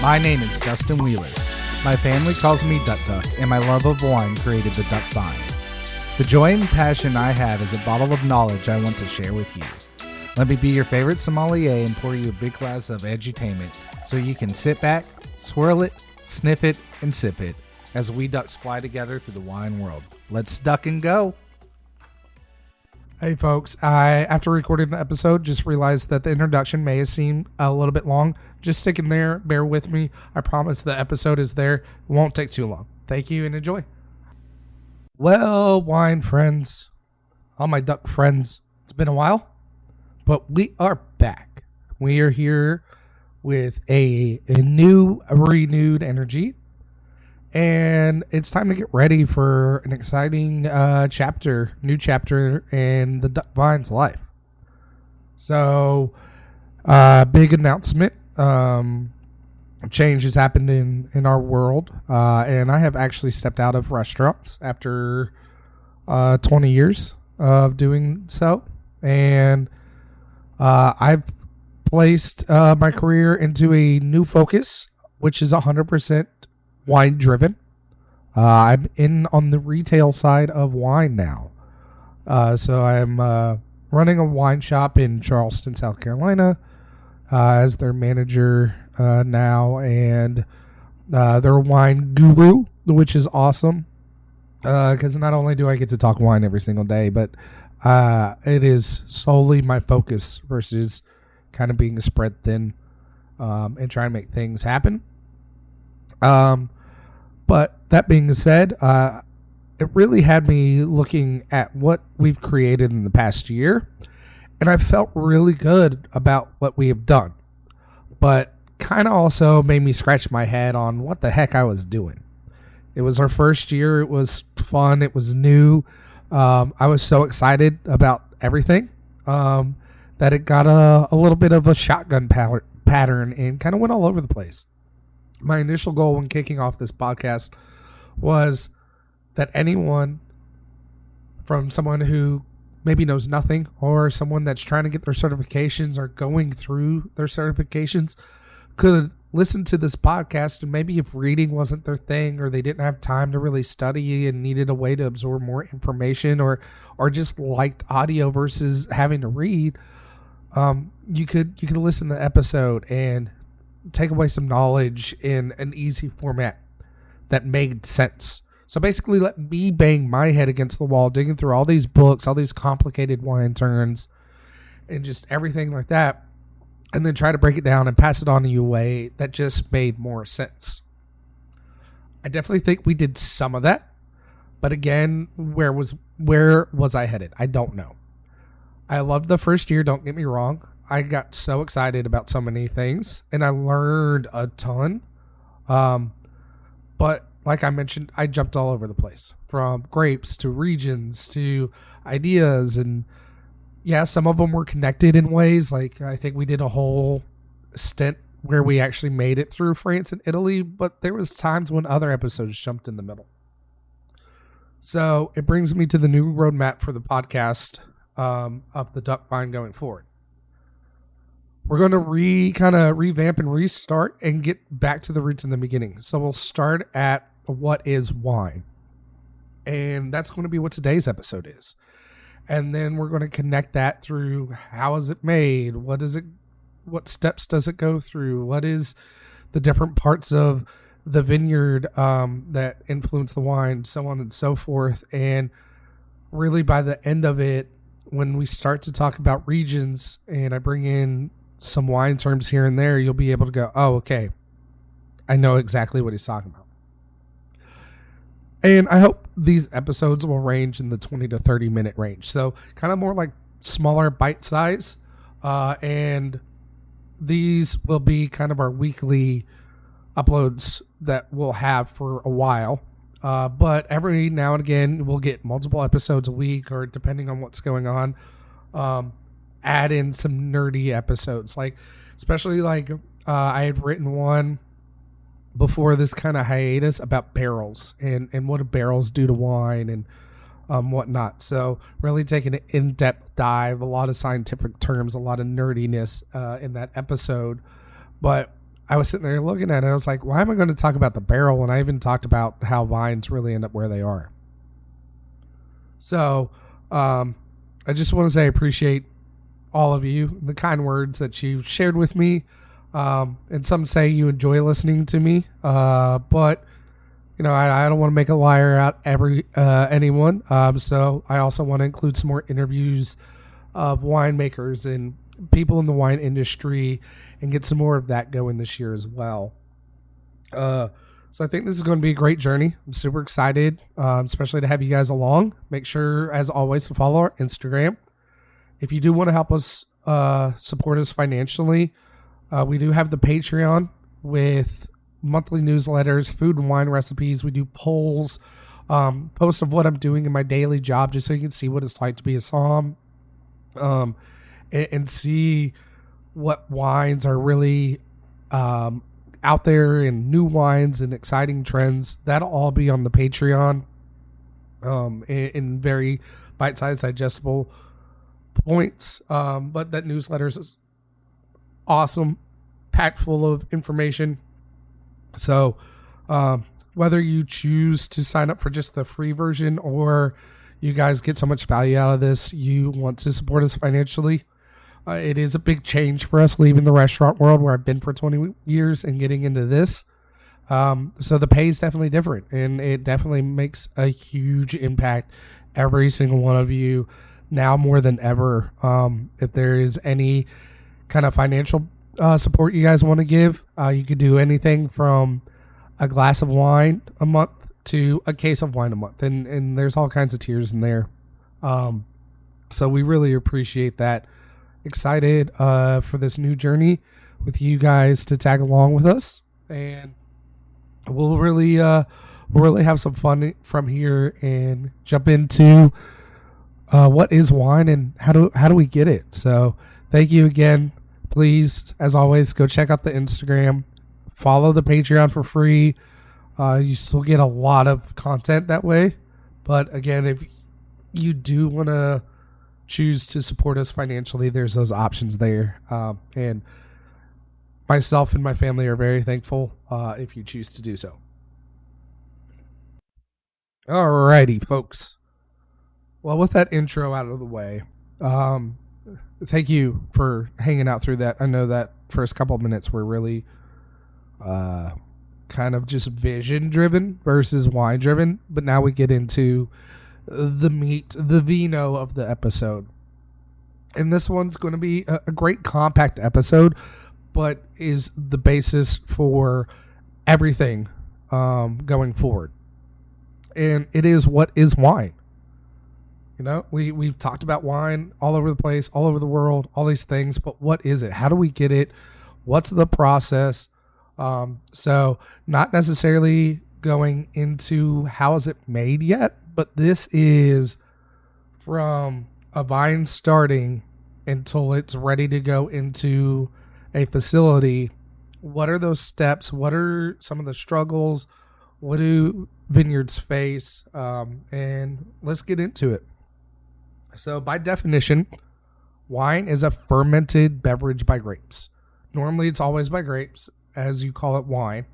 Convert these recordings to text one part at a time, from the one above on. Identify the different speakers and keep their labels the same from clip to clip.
Speaker 1: My name is Dustin Wheeler. My family calls me Dut Duck, and my love of wine created the Duck Vine. The joy and passion I have is a bottle of knowledge I want to share with you. Let me be your favorite sommelier and pour you a big glass of edutainment so you can sit back, swirl it, sniff it, and sip it as we ducks fly together through the wine world. Let's duck and go. Hey folks, after recording the episode, just realized that the introduction may have seemed a little bit long. Just stick in there, bear with me. I promise the episode is there. It won't take too long. Thank you and enjoy. Well, wine friends, all my duck friends, it's been a while, but we are back. We are here with a new, renewed energy. And it's time to get ready for an exciting new chapter in the Duck Vine's life. So, big announcement. Change has happened in our world. And I have actually stepped out of restaurants after 20 years of doing so. And I've placed my career into a new focus, which is 100% wine driven. I'm in on the retail side of wine now. So I'm running a wine shop in Charleston, South Carolina, as their manager now, and they're a wine guru, which is awesome. Because not only do I get to talk wine every single day, but it is solely my focus versus kind of being spread thin and trying to make things happen. But that being said, it really had me looking at what we've created in the past year, and I felt really good about what we have done, but kind of also made me scratch my head on what the heck I was doing. It was our first year. It was fun. It was new. I was so excited about everything that it got a little bit of a shotgun pattern and kind of went all over the place. My initial goal when kicking off this podcast was that anyone, from someone who maybe knows nothing or someone that's trying to get their certifications or going through their certifications, could listen to this podcast, and maybe if reading wasn't their thing or they didn't have time to really study and needed a way to absorb more information or just liked audio versus having to read, you could listen to the episode and take away some knowledge in an easy format that made sense. So basically let me bang my head against the wall, digging through all these books, all these complicated wine terms, and just everything like that, and then try to break it down and pass it on to you a way that just made more sense. I definitely think we did some of that, but again, where was I headed? I don't know. I loved the first year, don't get me wrong. I got so excited about so many things, and I learned a ton. But like I mentioned, I jumped all over the place, from grapes to regions to ideas. And yeah, some of them were connected in ways. Like I think we did a whole stint where we actually made it through France and Italy, but there was times when other episodes jumped in the middle. So it brings me to the new roadmap for the podcast of the Duck Vine going forward. We're going to kind of revamp and restart and get back to the roots in the beginning. So we'll start at what is wine. And that's going to be what today's episode is. And then we're going to connect that through how is it made? What steps does it go through? What is the different parts of the vineyard that influence the wine, so on and so forth. And really by the end of it, when we start to talk about regions and I bring in some wine terms here and there, you'll be able to go, oh, okay, I know exactly what he's talking about. And I hope these episodes will range in the 20 to 30 minute range. So kind of more like smaller bite size. And these will be kind of our weekly uploads that we'll have for a while. But every now and again, we'll get multiple episodes a week, or depending on what's going on, add in some nerdy episodes, like especially like I had written one before this kind of hiatus about barrels and what do barrels do to wine and whatnot. So really taking an in-depth dive, a lot of scientific terms, a lot of nerdiness in that episode. But I was sitting there looking at it. I was like, why am I going to talk about the barrel when I even talked about how vines really end up where they are? So I just want to say I appreciate all of you, the kind words that you shared with me. And some say you enjoy listening to me. But, you know, I don't want to make a liar out anyone. So I also want to include some more interviews of winemakers and people in the wine industry and get some more of that going this year as well. So I think this is going to be a great journey. I'm super excited, especially to have you guys along. Make sure, as always, to follow our Instagram. If you do want to help us support us financially, we do have the Patreon with monthly newsletters, food and wine recipes. We do polls, posts of what I'm doing in my daily job, just so you can see what it's like to be a som, and see what wines are really out there, and new wines and exciting trends. That'll all be on the Patreon, in very bite-sized, digestible points. But that newsletter is awesome, packed full of information. So whether you choose to sign up for just the free version, or you guys get so much value out of this, you want to support us financially, it is a big change for us leaving the restaurant world where I've been for 20 years and getting into this. So the pay is definitely different, and it definitely makes a huge impact. Every single one of you, now more than ever. If there is any kind of financial support you guys want to give, you could do anything from a glass of wine a month to a case of wine a month, and there's all kinds of tiers in there. So we really appreciate that. Excited for this new journey with you guys to tag along with us, and we'll really have some fun from here and jump into what is wine and how do we get it. So thank you again. Please, as always, go check out the Instagram, follow the Patreon for free. You still get a lot of content that way, but again, if you do want to choose to support us financially, there's those options there. And myself and my family are very thankful if you choose to do so. Alrighty, folks. Well, with that intro out of the way, thank you for hanging out through that. I know that first couple of minutes were really kind of just vision driven versus wine driven, but now we get into the meat, the vino of the episode. And this one's going to be a great compact episode, but is the basis for everything going forward. And it is, what is wine? You know, we've talked about wine all over the place, all over the world, all these things, but what is it? How do we get it? What's the process? So not necessarily going into how is it made yet, but this is from a vine starting until it's ready to go into a facility. What are those steps? What are some of the struggles? What do vineyards face? And let's get into it. So by definition, wine is a fermented beverage by grapes. Normally it's always by grapes, as you call it wine,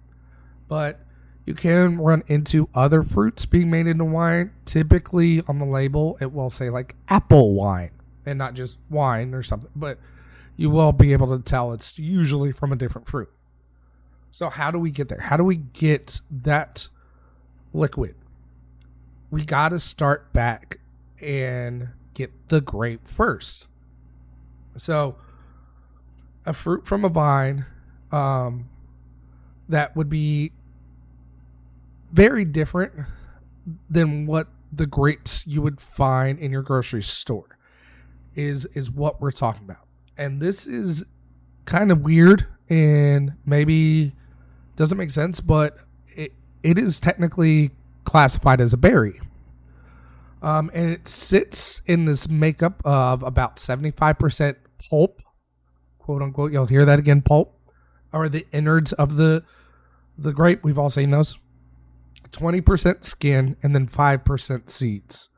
Speaker 1: but you can run into other fruits being made into wine. Typically on the label, it will say like apple wine and not just wine or something, but you will be able to tell it's usually from a different fruit. So how do we get there? How do we get that liquid? We got to start back and get the grape first. So a fruit from a vine that would be very different than what the grapes you would find in your grocery store is what we're talking about. And this is kind of weird and maybe doesn't make sense, but it is technically classified as a berry. And it sits in this makeup of about 75% pulp, quote unquote. You'll hear that again, pulp, or the innards of the grape. We've all seen those. 20% skin, and then 5% seeds.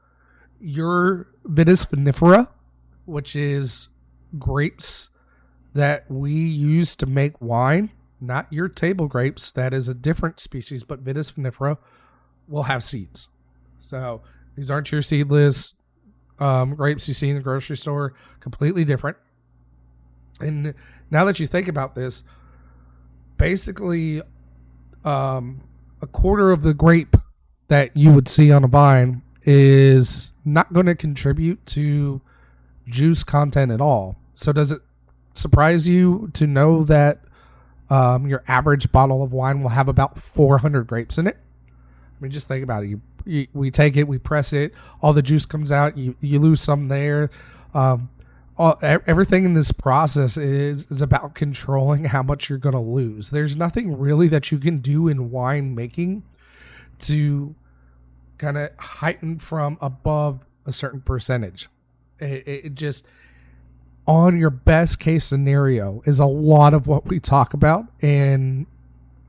Speaker 1: Your Vitis vinifera, which is grapes that we use to make wine, not your table grapes, that is a different species, but Vitis vinifera will have seeds. So these aren't your seedless grapes you see in the grocery store, completely different. And now that you think about this, basically a quarter of the grape that you would see on a vine is not going to contribute to juice content at all. So does it surprise you to know that your average bottle of wine will have about 400 grapes in it? I mean, just think about it. We take it, we press it, all the juice comes out, you lose some there. Everything in this process is about controlling how much you're going to lose. There's nothing really that you can do in wine making to kind of heighten from above a certain percentage. It just, on your best case scenario, is a lot of what we talk about in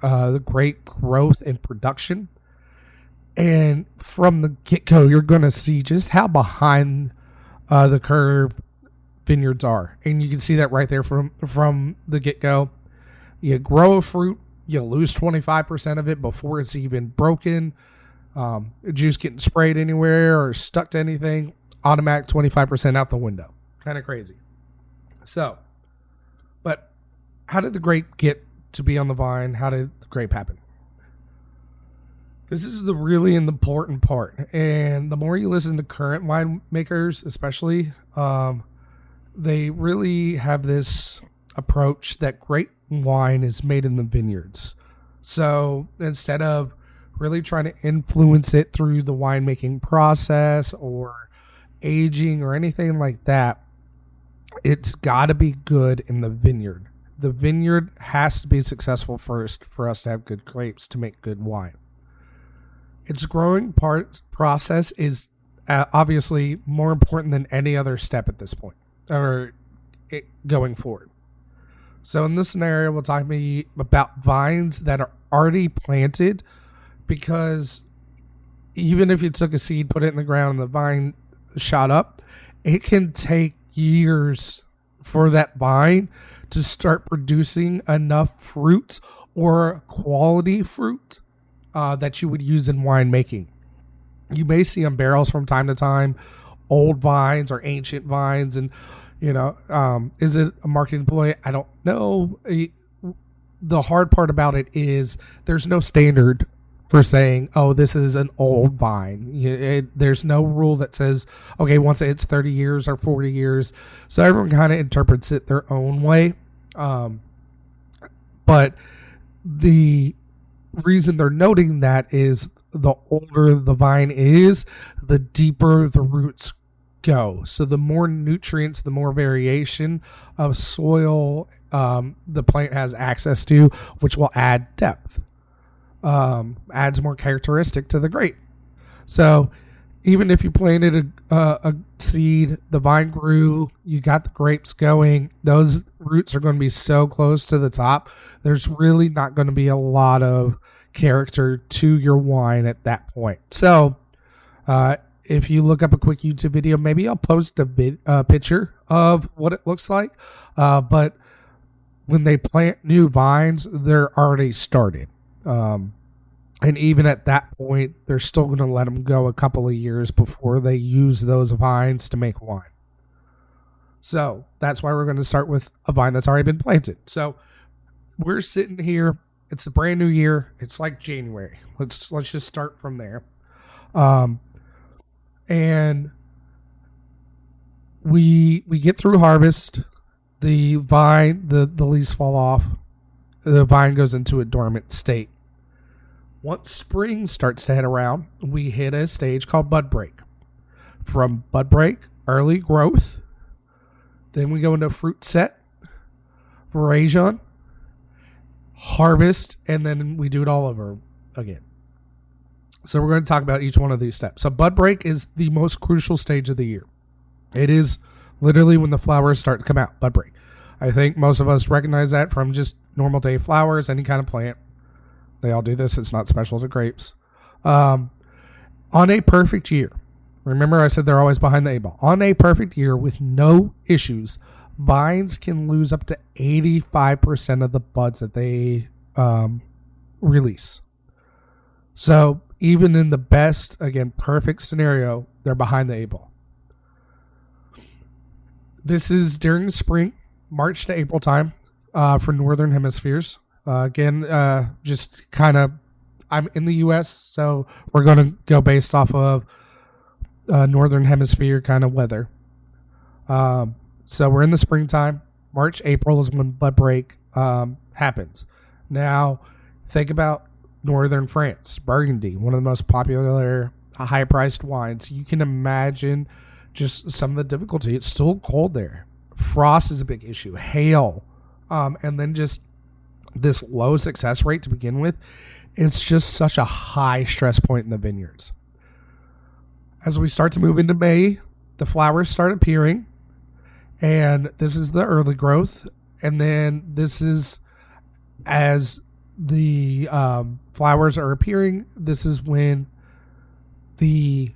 Speaker 1: the great growth and production. And from the get-go, you're going to see just how behind the curve vineyards are. And you can see that right there from the get-go. You grow a fruit, you lose 25% of it before it's even broken. Juice getting sprayed anywhere or stuck to anything, automatic 25% out the window. Kind of crazy. So, but how did the grape get to be on the vine? How did the grape happen? This is the really important part. And the more you listen to current winemakers, especially, they really have this approach that great wine is made in the vineyards. So instead of really trying to influence it through the winemaking process or aging or anything like that, it's got to be good in the vineyard. The vineyard has to be successful first for us to have good grapes to make good wine. Its growing process is obviously more important than any other step at this point, or going forward. So in this scenario, we'll talk about vines that are already planted, because even if you took a seed, put it in the ground, and the vine shot up, it can take years for that vine to start producing enough fruit or quality fruit that you would use in winemaking. You may see on barrels from time to time old vines or ancient vines, and is it a marketing ploy? I don't know. The hard part about it is there's no standard for saying, oh, this is an old vine. There's no rule that says, okay, once it's 30 years or 40 years. So everyone kind of interprets it their own way. But the reason they're noting that is the older the vine is, the deeper the roots go. So the more nutrients, the more variation of soil the plant has access to, which will add depth. Adds more characteristic to the grape. So even if you planted a seed, the vine grew, you got the grapes going, those roots are going to be so close to the top, there's really not going to be a lot of character to your wine at that point. So if you look up a quick YouTube video, maybe I'll post a picture of what it looks like. But when they plant new vines, they're already started. And even at that point, they're still going to let them go a couple of years before they use those vines to make wine. So that's why we're going to start with a vine that's already been planted. So we're sitting here. It's a brand new year. It's like January. Let's just start from there. And we get through harvest. The vine, the leaves fall off. The vine goes into a dormant state. Once spring starts to head around, we hit a stage called bud break. From bud break, early growth, then we go into fruit set, veraison, harvest, and then we do it all over again. So we're going to talk about each one of these steps. So bud break is the most crucial stage of the year. It is literally when the flowers start to come out, bud break. I think most of us recognize that from just normal day flowers, any kind of plant. They all do this. It's not special to grapes. On a perfect year, remember I said they're always behind the 8 ball. On a perfect year with no issues, vines can lose up to 85% of the buds that they release. So even in the best, again, perfect scenario, they're behind the 8 ball. This is during the spring, March to April time for northern hemispheres. Just kind of, I'm in the U.S., so we're going to go based off of northern hemisphere kind of weather. So we're in the springtime. March, April is when bud break happens. Now, think about northern France, Burgundy, one of the most popular high-priced wines. You can imagine just some of the difficulty. It's still cold there. Frost is a big issue. Hail. And then just this low success rate to begin with. It's just such a high stress point in the vineyards. As we start to move into May, the flowers start appearing. And this is the early growth. And then this is as the flowers are appearing, this is when the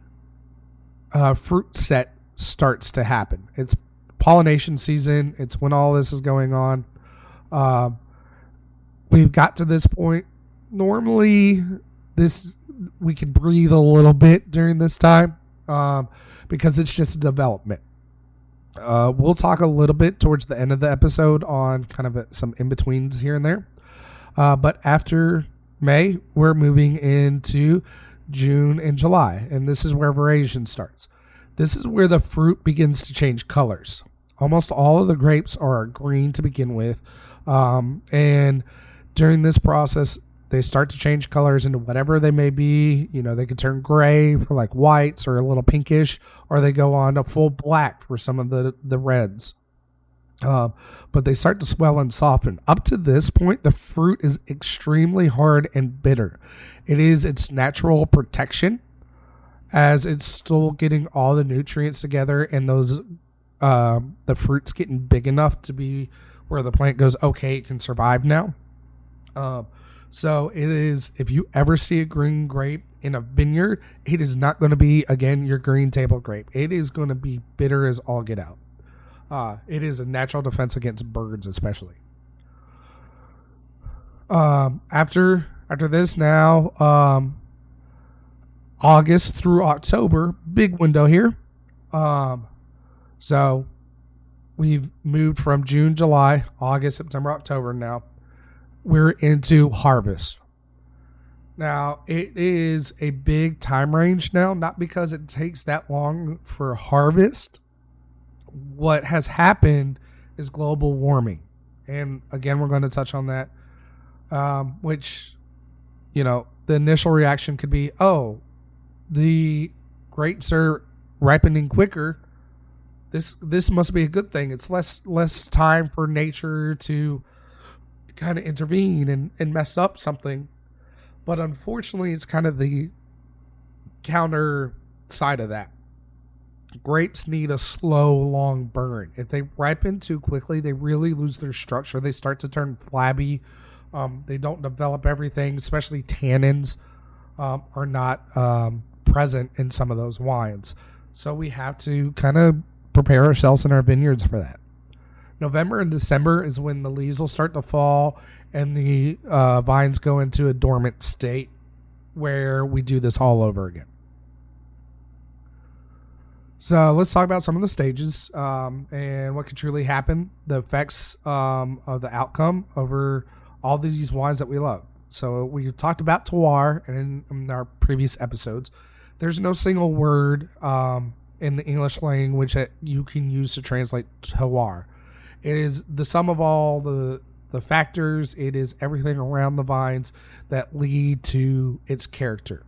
Speaker 1: fruit set starts to happen. It's pollination season. It's when all this is going on. We've got to this point. Normally, we can breathe a little bit during this time because it's just a development. We'll talk a little bit towards the end of the episode on kind of some in-betweens here and there. But after May, we're moving into June and July, and this is where variation starts. This is where the fruit begins to change colors. Almost all of the grapes are green to begin with, and during this process, they start to change colors into whatever they may be. You know, they could turn gray for like whites or a little pinkish, or they go on to full black for some of the reds. But they start to swell and soften. Up to this point, the fruit is extremely hard and bitter. It is its natural protection as it's still getting all the nutrients together, and those the fruit's getting big enough to be where the plant goes, okay, it can survive now. So it is, if you ever see a green grape in a vineyard, it is not going to be, again, your green table grape. It is going to be bitter as all get out. It is a natural defense against birds, especially. After this now, August through October, big window here. So we've moved from June, July, August, September, October now. We're into harvest. Now, it is a big time range now, not because it takes that long for harvest. What has happened is global warming. And again, we're going to touch on that, which, you know, the initial reaction could be, oh, the grapes are ripening quicker. This must be a good thing. It's less time for nature to kind of intervene and mess up something. But unfortunately, it's kind of the counter side of that. Grapes need a slow, long burn. If they ripen too quickly, they really lose their structure. They start to turn flabby. They don't develop everything, especially tannins are not present in some of those wines. So we have to kind of prepare ourselves in our vineyards for that. November and December is when the leaves will start to fall and the vines go into a dormant state where we do this all over again. So let's talk about some of the stages and what could truly happen, the effects of the outcome over all these wines that we love. So we talked about terroir in our previous episodes. There's no single word in the English language that you can use to translate terroir. It is the sum of all the factors. It is everything around the vines that lead to its character.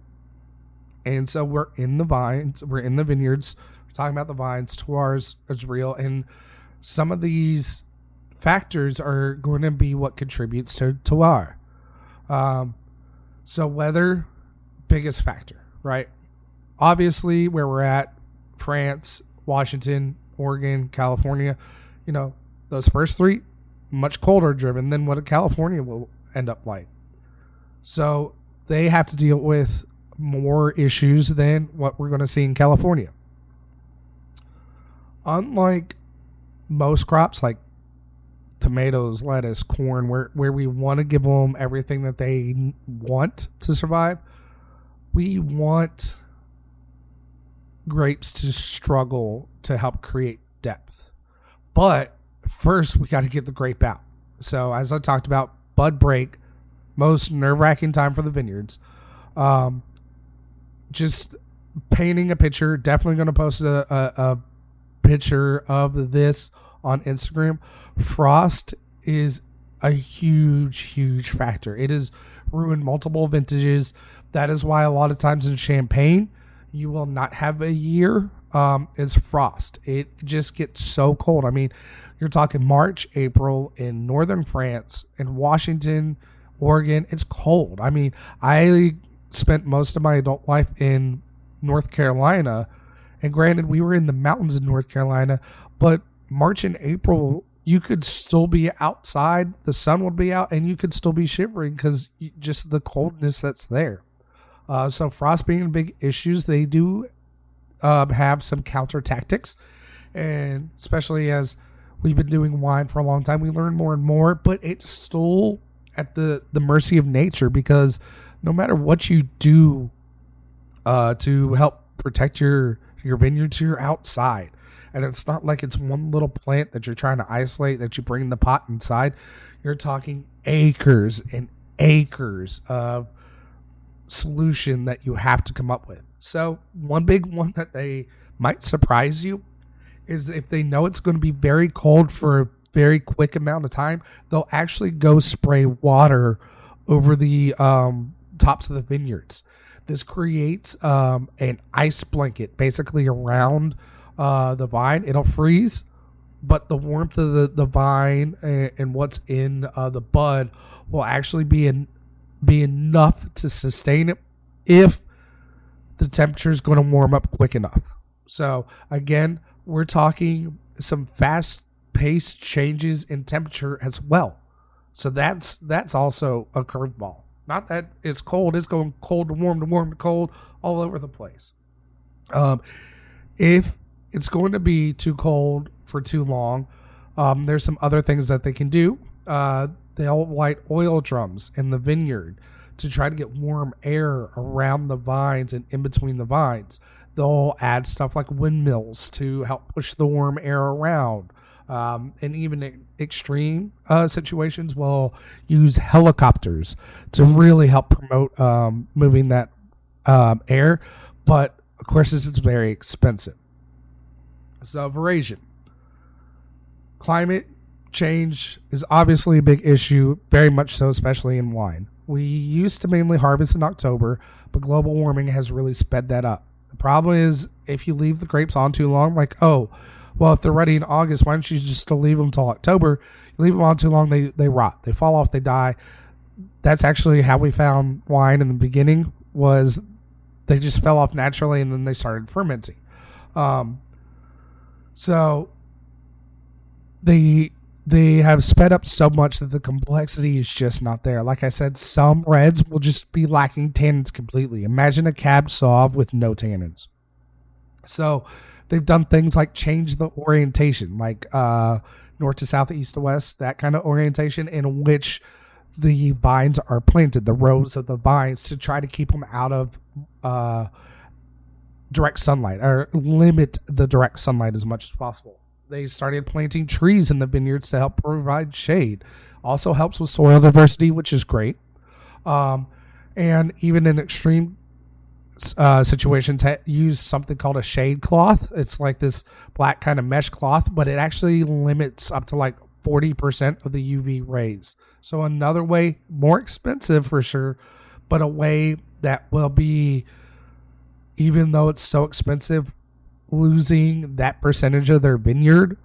Speaker 1: And so we're in the vines, we're in the vineyards, we're talking about the vines. Terroir is real, and some of these factors are going to be what contributes to terroir. So weather, biggest factor, right? Obviously, where we're at, France, Washington, Oregon, California, you know, those first three, much colder driven than what California will end up like. So they have to deal with more issues than what we're going to see in California. Unlike most crops like tomatoes, lettuce, corn, where we want to give them everything that they want to survive, we want grapes to struggle to help create depth. But first, we got to get the grape out. So as I talked about, bud break, most nerve-wracking time for the vineyards. Just painting a picture, definitely going to post a picture of this on Instagram. Frost is a huge factor. It has ruined multiple vintages. That is why a lot of times in Champagne, you will not have a year is frost. It just gets so cold. I mean, you're talking March, April in northern France, in Washington, Oregon. It's cold. I mean, I spent most of my adult life in North Carolina, and granted, we were in the mountains in North Carolina, but March and April, you could still be outside. The sun would be out, and you could still be shivering because just the coldness that's there. So frost being big issues, they do have some counter tactics, and especially as we've been doing wine for a long time, we learn more and more, but it's still at the mercy of nature, because no matter what you do to help protect your vineyards, you're outside. And it's not like it's one little plant that you're trying to isolate that you bring in the pot inside. You're talking acres and acres of solution that you have to come up with. So one big one that they might surprise you is if they know it's going to be very cold for a very quick amount of time, they'll actually go spray water over the tops of the vineyards. This creates an ice blanket basically around the vine. It'll freeze, but the warmth of the vine and what's in the bud will actually be enough to sustain it if the temperature is going to warm up quick enough. So again, we're talking some fast-paced changes in temperature as well. So that's also a curveball. Not that it's cold; it's going cold to warm to cold all over the place. If it's going to be too cold for too long, there's some other things that they can do. They'll light oil drums in the vineyard to try to get warm air around the vines and in between the vines. They'll add stuff like windmills to help push the warm air around. And even in extreme situations, will use helicopters to really help promote moving that air. But, of course, this is very expensive. So, veraison. Climate change is obviously a big issue, very much so, especially in wine. We used to mainly harvest in October, but global warming has really sped that up. The problem is if you leave the grapes on too long, like, well, if they're ready in August, why don't you just still leave them until October? You leave them on too long, they rot. They fall off, they die. That's actually how we found wine in the beginning, was they just fell off naturally and then they started fermenting. So they have sped up so much that the complexity is just not there. Like I said, some reds will just be lacking tannins completely. Imagine a Cab Sauv with no tannins. So they've done things like change the orientation, like north to south, east to west, that kind of orientation in which the vines are planted, the rows of the vines, to try to keep them out of direct sunlight, or limit the direct sunlight as much as possible. They started planting trees in the vineyards to help provide shade. Also helps with soil diversity, which is great. And even in extreme situations, use something called a shade cloth. It's like this black kind of mesh cloth, but it actually limits up to like 40% of the UV rays. So another way, more expensive for sure, but a way that will be, even though it's so expensive, losing that percentage of their vineyard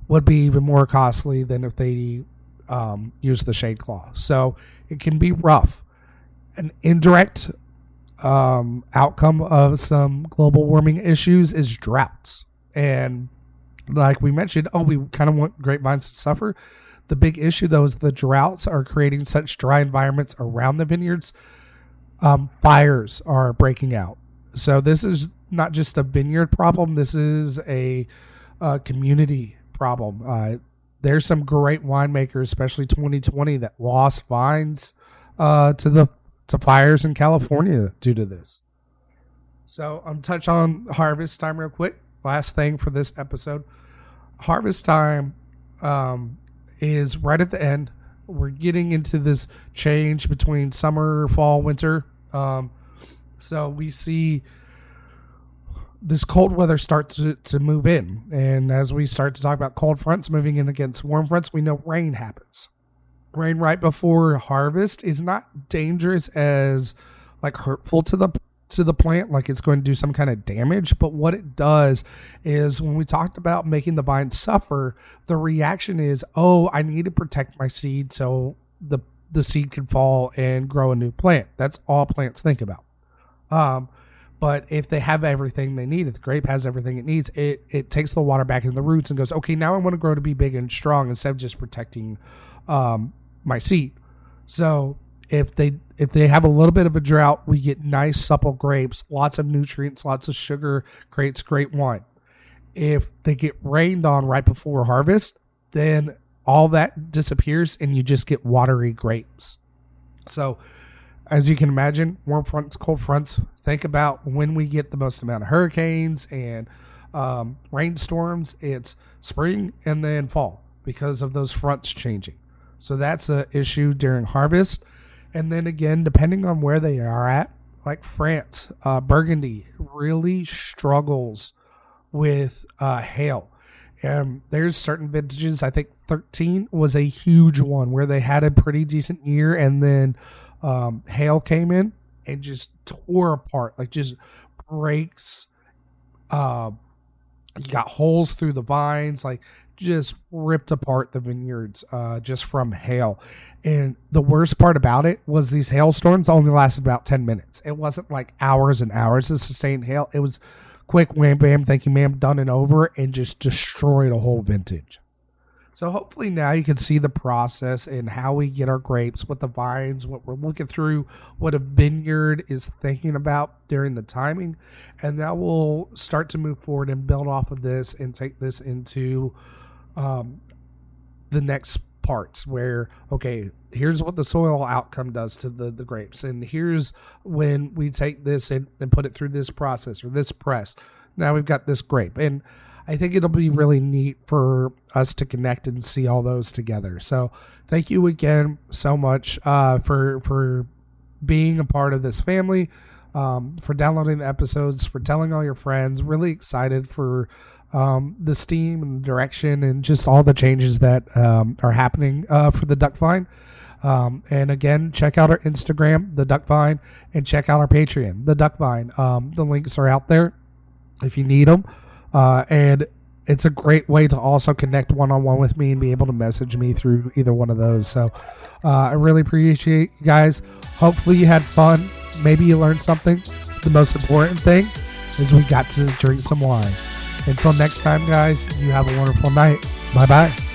Speaker 1: would be even more costly than if they use the shade cloth. So it can be rough. An indirect outcome of some global warming issues is droughts. And like we mentioned, we kind of want grapevines to suffer. The big issue, though, is the droughts are creating such dry environments around the vineyards. Fires are breaking out. So this is not just a vineyard problem. This is a community problem. There's some great winemakers, especially 2020, that lost vines to fires in California due to this. So I'm touch on harvest time real quick. Last thing for this episode. Harvest time is right at the end. We're getting into this change between summer, fall, winter. So we see this cold weather start to move in. And as we start to talk about cold fronts moving in against warm fronts, we know rain happens. Rain right before harvest is not dangerous as like hurtful to the plant, like it's going to do some kind of damage. But what it does is, when we talked about making the vine suffer, the reaction is, oh, I need to protect my seed so the seed can fall and grow a new plant. That's all plants think about. But if they have everything they need, if the grape has everything it needs, it takes the water back into the roots and goes, okay, now I want to grow to be big and strong instead of just protecting my seed. So if they have a little bit of a drought, we get nice supple grapes, lots of nutrients, lots of sugar, creates great wine. If they get rained on right before harvest, then all that disappears and you just get watery grapes. So as you can imagine, warm fronts, cold fronts, think about when we get the most amount of hurricanes and rainstorms. It's spring and then fall because of those fronts changing. So that's an issue during harvest. And then again, depending on where they are at, like France, Burgundy really struggles with hail. And there's certain vintages, I think 13 was a huge one where they had a pretty decent year, and then hail came in and just tore apart, like just breaks. You got holes through the vines, like just ripped apart the vineyards just from hail. And the worst part about it was these hailstorms only lasted about 10 minutes. It wasn't like hours and hours of sustained hail. It was quick, wham, bam, thank you, ma'am, done and over, and just destroyed a whole vintage. So hopefully now you can see the process and how we get our grapes, what the vines, what we're looking through, what a vineyard is thinking about during the timing. And now we'll start to move forward and build off of this and take this into the next parts where, okay, here's what the soil outcome does to the grapes. And here's when we take this and put it through this process or this press. Now we've got this grape. And I think it'll be really neat for us to connect and see all those together. So thank you again so much for being a part of this family, for downloading the episodes, for telling all your friends. Really excited for the steam and the direction and just all the changes that are happening for the Duck Vine. And again, check out our Instagram, the Duck Vine, and check out our Patreon, the Duck Vine. The links are out there if you need them. And it's a great way to also connect one-on-one with me and be able to message me through either one of those. So I really appreciate you guys. Hopefully you had fun. Maybe you learned something. The most important thing is we got to drink some wine. Until next time, guys, you have a wonderful night. Bye-bye.